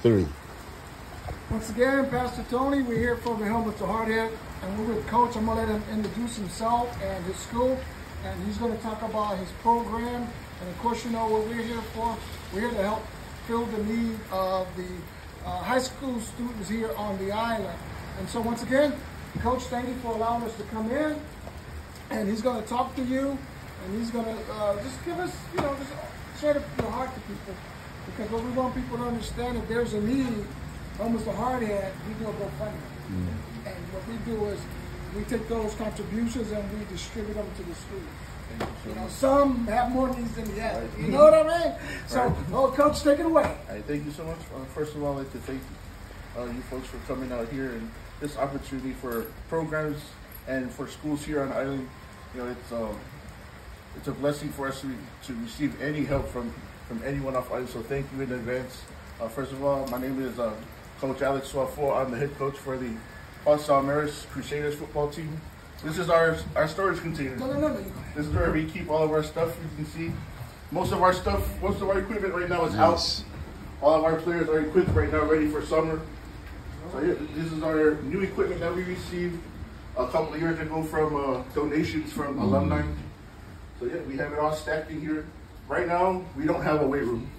3. Once again, Pastor Tony, we're here from the Helmets of Hardheads, and we're with Coach. I'm going to let him introduce himself and his school, and he's going to talk about his program. And of course, you know what we're here for. We're here to help fill the need of the high school students here on the island. And so once again, Coach, thank you for allowing us to come in, and he's going to talk to you, and he's going to just give us, just share your heart to people. Because what we want people to understand, if there's a need, almost a hardhead, we do a GoFundMe. And what we do is we take those contributions and we distribute them to the schools. Some have more needs than the other. You know what I mean? So, Coach, take it away. Thank you so much. First of all, I'd like to thank you folks for coming out here and this opportunity for programs and for schools here on the island. It's a blessing for us to receive any help from anyone off island. So thank you in advance. First of all, my name is Coach Suafo'a. I'm the head coach for the Marist Crusaders football team. This is our storage container. This is where we keep all of our stuff. You can see most of our equipment right now is out. All of our players are equipped right now, ready for summer. So yeah, this is our new equipment that we received a couple of years ago from donations from alumni. So yeah, we have it all stacked in here. Right now, we don't have a weight room.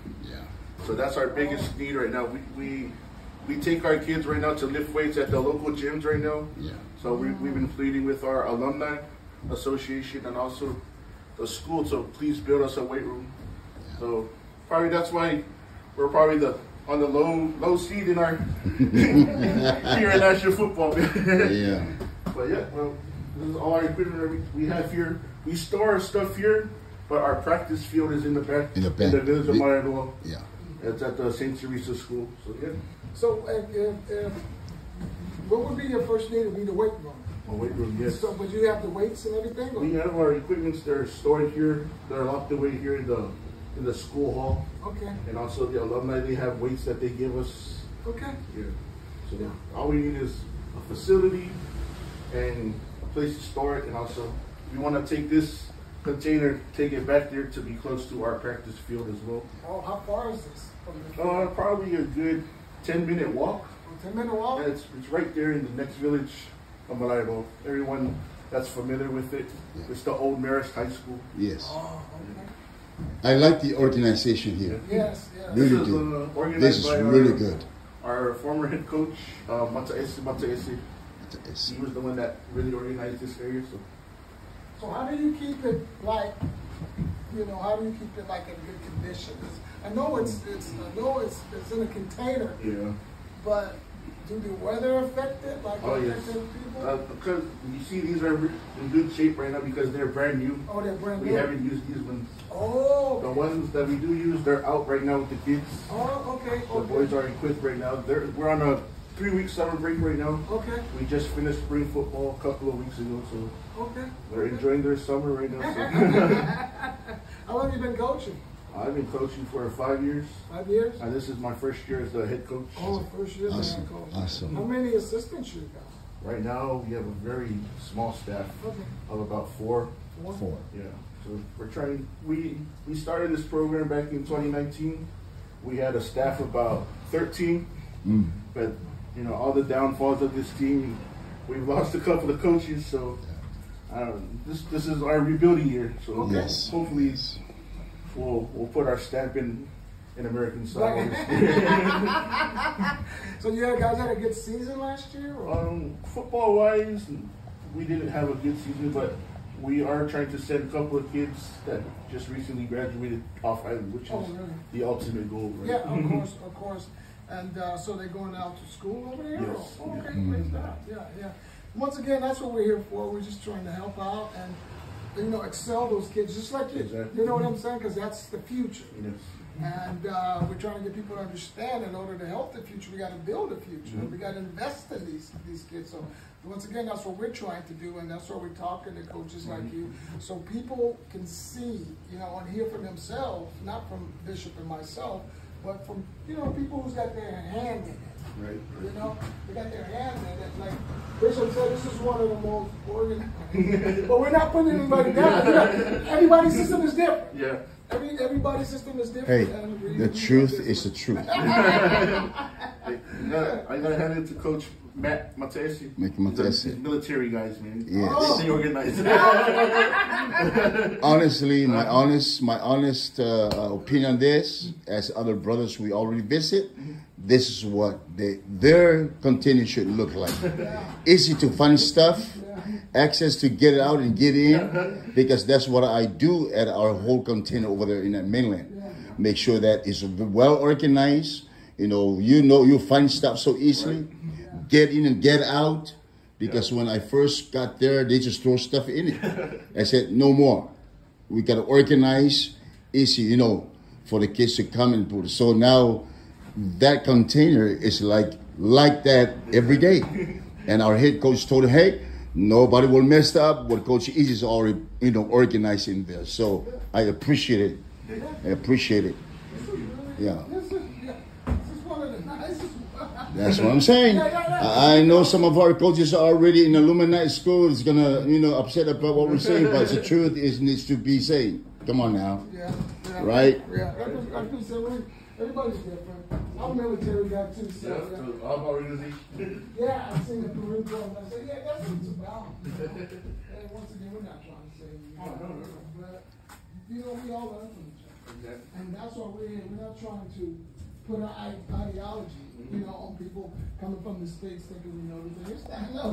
So that's our biggest need right now. We take our kids right now to lift weights at the local gyms right now. So we've been pleading with our alumni association and also the school to please build us a weight room. So probably that's why we're probably on the low seed in our here in National Football. But yeah, well, this is all our equipment we have here. We store our stuff here, but our practice field is in the back in the village of Marist. It's at the St. Teresa School. So yeah. So what would be your first need? Would be the weight room. A weight room, yes. So, but you have the weights and everything? Or? We have our equipments that are stored here. They're locked away here in the school hall. Okay. And also the alumni, they have weights that they give us. Okay. Yeah. So all we need is a facility and a place to store it, and also we want to take this container, take it back there to be close to our practice field as well. Oh, how far is this? Probably a good 10-minute walk. 10-minute walk? And it's right there in the next village of Malaibo. Everyone that's familiar with it. It's the old Marist High School. Yes. Oh, okay. I like the organization here. Yes. Really do. This is really good. Our former head coach, Taisi. He was the one that really organized this area. So how do you keep it like, how do you keep it like in good condition? I know it's in a container. Yeah. But do the weather affect it? Like people? Because you see these are in good shape right now because they're brand new. Oh, they're brand new. We haven't used these ones. Oh. The ones that we do use, they're out right now with the kids. Oh, okay. The boys are equipped right now. We're on a 3-week summer break right now. Okay. We just finished spring football a couple of weeks ago, so they're enjoying their summer right now. So. How long have you been coaching? I've been coaching for 5 years. 5 years? And this is my first year as the head coach. Oh, first year as head coach. Awesome. How many assistants you got? Right now, we have a very small staff of about 4. 4. Yeah. So we're trying. We started this program back in 2019. We had a staff of about 13, but all the downfalls of this team, we've lost a couple of coaches. So this is our rebuilding year. So hopefully. We'll put our stamp in American Samoan. So you guys had a good season last year? Football wise, we didn't have a good season, but we are trying to send a couple of kids that just recently graduated off island, which is the ultimate goal. Right? Yeah, of course. And so they're going out to school over there? Yes. Oh, okay, great stuff. Yeah. Once again, that's what we're here for. We're just trying to help out and excel those kids just like you. Exactly. You know what I'm saying? Because that's the future. Yes. And we're trying to get people to understand in order to help the future, we got to build a future. We got to invest in these kids. So once again, that's what we're trying to do, and that's why we're talking to coaches like you, so people can see, and hear for themselves, not from Bishop and myself, but from people who's got their hand in it. Right. They got their hand in it. Like Bishop said, this is one of the most organized. But we're not putting anybody down. Everybody's system is different. Yeah. Everybody's system is different. Hey, the truth is the truth. gotta hand it to Coach Matt Taisi. These military guys, man. Yes. They organize. Honestly, my honest opinion on this, as other brothers we already visit, this is what their container should look like. Easy to find stuff, access to get it out and get in, because that's what I do at our whole container over there in that mainland. Make sure that it's well organized. You find stuff so easily. Get in and get out. Because when I first got there, they just throw stuff in it. I said, no more. We got to organize, easy, for the kids to come and put it. So now that container is like that every day. And our head coach told him, hey, nobody will mess up what Coach Easy is already, organized in there. So I appreciate it. I appreciate it. Yeah. That's what I'm saying. I know some of our coaches are already in alumni school. It's gonna, upset about what we're saying, but the truth needs to be said. Come on now. Right? Yeah. Everybody's different. I'm a military guy too. So, yeah, I've seen the Peru drum. I say, that's what it's about. And once again, we're not trying to say, but we all learn from each other. And that's why we're here. We're not trying to put our ideology, on people coming from the States thinking we know everything. It's not,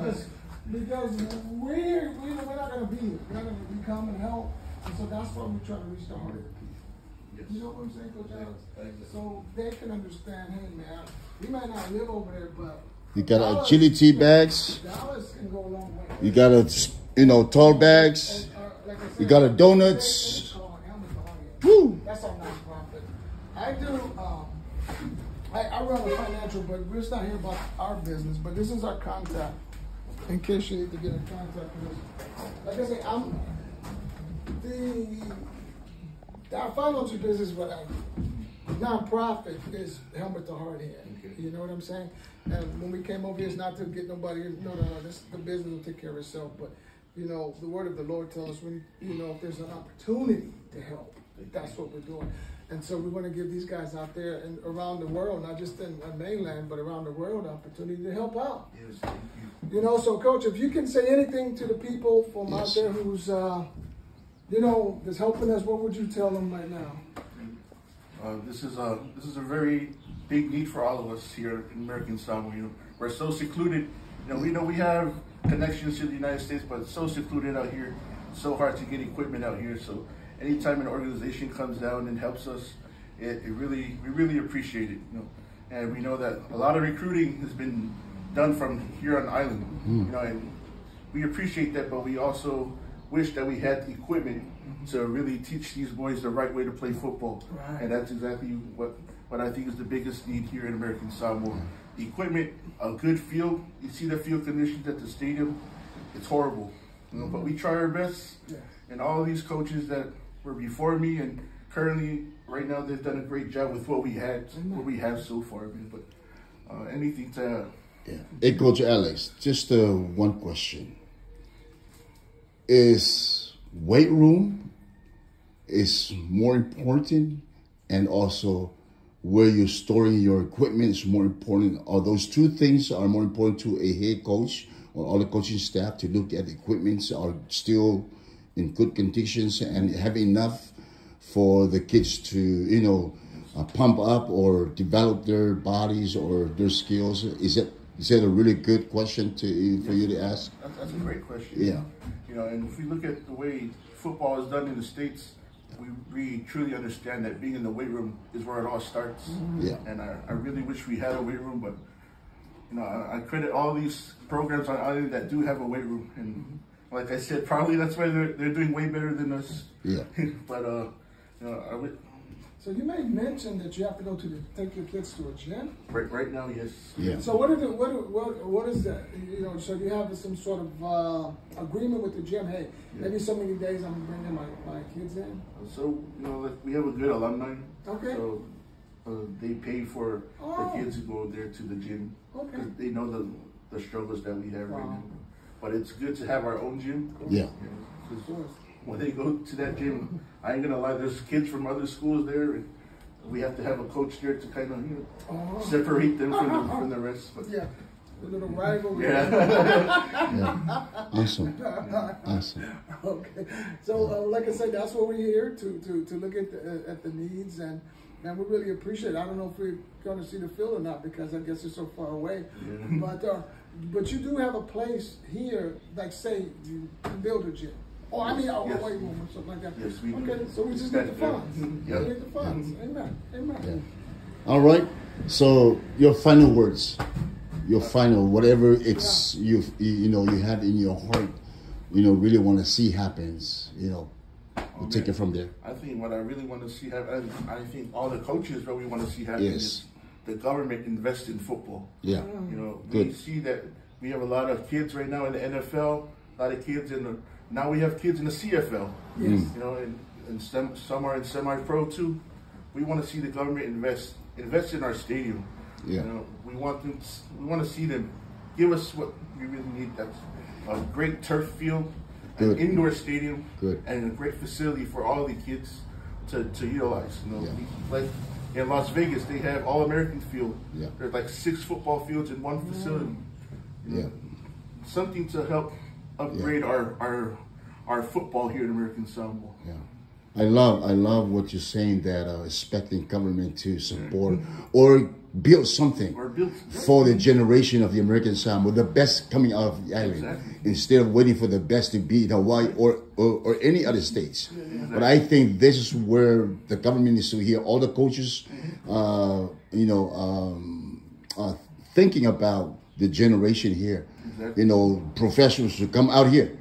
because we're not going to be here. We're not going to come and help. And so that's why we try to reach the heart of the people. Yes. You know what I'm saying, Coach Alex? So they can understand, hey, man, we might not live over there, but you got agility bags. Dollars can go a long way. You got tall bags. Like I said, you got donuts. Woo! That's our nonprofit. I do. I run a financial, but we're not here about our business. But this is our contact, in case you need to get in contact with us. Like I say, our financial business, but our nonprofit is Helmet to Hardhead. Okay. You know what I'm saying? And when we came over here, it's not to get nobody. No. The business will take care of itself. But the word of the Lord tells us when if there's an opportunity to help, that's what we're doing. And so we want to give these guys out there and around the world, not just in the mainland, but around the world, opportunity to help out. Yes, thank you. So, Coach, if you can say anything to the people from out there who's, that's helping us, what would you tell them right now? This is a very big need for all of us here in American Samoan. We're so secluded. We have connections to the United States, but it's so secluded out here. It's so hard to get equipment out here. So anytime an organization comes down and helps us, we really appreciate it. And we know that a lot of recruiting has been done from here on the island. And we appreciate that, but we also wish that we had the equipment to really teach these boys the right way to play football. Right. And that's exactly what I think is the biggest need here in American Samoa. The equipment, a good field. You see the field conditions at the stadium, it's horrible. But we try our best. Yeah. And all of these coaches that were before me and currently right now, they've done a great job with what we have so far. But anything to Hey, Coach Alex, just one question. Is weight room is more important, and also where you're storing your equipment is more important? Are those two things are more important to a head coach or all the coaching staff to look at equipment are still in good conditions and have enough for the kids to, pump up or develop their bodies or their skills? Is that a really good question for you to ask? That's a great question. Yeah. And if we look at the way football is done in the States, we truly understand that being in the weight room is where it all starts. Yeah. And I really wish we had a weight room, but I credit all these programs on island that do have a weight room, and like I said, probably that's why they're doing way better than us. Yeah. But I would. So you made mention that you have to go take your kids to a gym. Right now, yes. Yeah. So what is that? So you have some sort of agreement with the gym. Hey, maybe so many days I'm bringing my kids in. So we have a good alumni. Okay. So they pay for the kids to go there to the gym. Okay. They know the struggles that we have right now. But it's good to have our own gym. Yeah. When they go to that gym, I ain't gonna lie, there's kids from other schools there. we have to have a coach there to kind of separate them from the rest. But yeah, a little rivalry. Yeah. Awesome. Awesome. Okay, so like I said, that's what we're here to look at the needs, and we really appreciate it. I don't know if we're going to see the field or not because I guess it's so far away. Yeah. But you do have a place here, like say you build a gym. Oh, I mean, a weight room or something like that. Yes, we do. Okay, so we just need the funds. Yeah. We need the funds. Amen. Amen. Yeah. All right. So your final words, your final whatever it's you have in your heart, really want to see happens. We'll take it from there. I think what I really want to see happen, I think all the coaches really want to see happen is the government invest in football. Yeah. We see that we have a lot of kids right now in the NFL, a lot of kids now we have kids in the CFL. Yes. And some are in semi-pro too. We want to see the government invest in our stadium. Yeah. We want to see them give us what we really need. That's a great turf field, an indoor stadium, and a great facility for all the kids to utilize. Like in Las Vegas, they have All-American field. Yeah. There's like 6 football fields in one facility. Something to help upgrade our football here in American Samoa. Yeah. I love what you're saying, that expecting government to support or build something for the generation of the American Samoa, the best coming out of the island, instead of waiting for the best to be in Hawaii or any other states. But I think this is where the government needs to hear all the coaches, thinking about the generation here, professionals to come out here.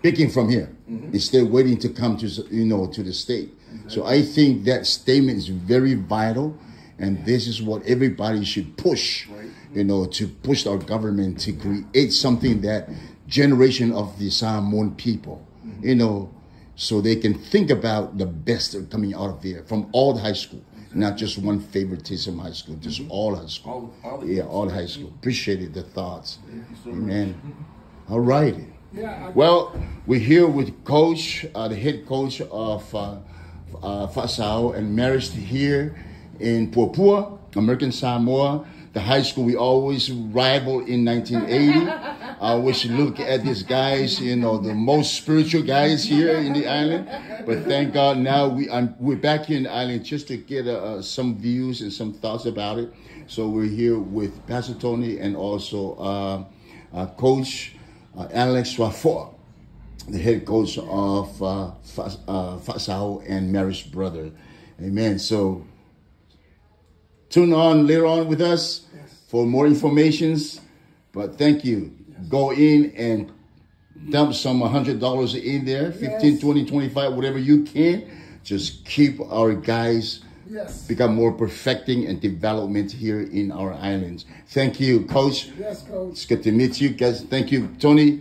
Picking from here instead of waiting to come to to the state. So I think that statement is very vital, and this is what everybody should push. To push our government to create something that generation of the Samoan people, so they can think about the best coming out of there from all the high school, not just one favoritism high school, just all high school. All high school. Appreciated the thoughts. Amen. All right. Well, we're here with Coach, the head coach of Suafo'a and Marist here in Puapua, American Samoa. The high school we always rival in 1980. We should look at these guys, the most spiritual guys here in the island. But thank God now we're back here in the island just to get some views and some thoughts about it. So we're here with Pastor Tony and also Coach Alex Suafo'a, the head coach of Suafo'a and Marist brother. Amen. So tune on later on with us for more informations. But thank you. Go in and dump some $100 in there, 15, 20, 25, whatever you can. Just keep our guys become more perfecting and development here in our islands. Thank you, Coach. Yes, Coach. It's good to meet you guys. Thank you, Tony.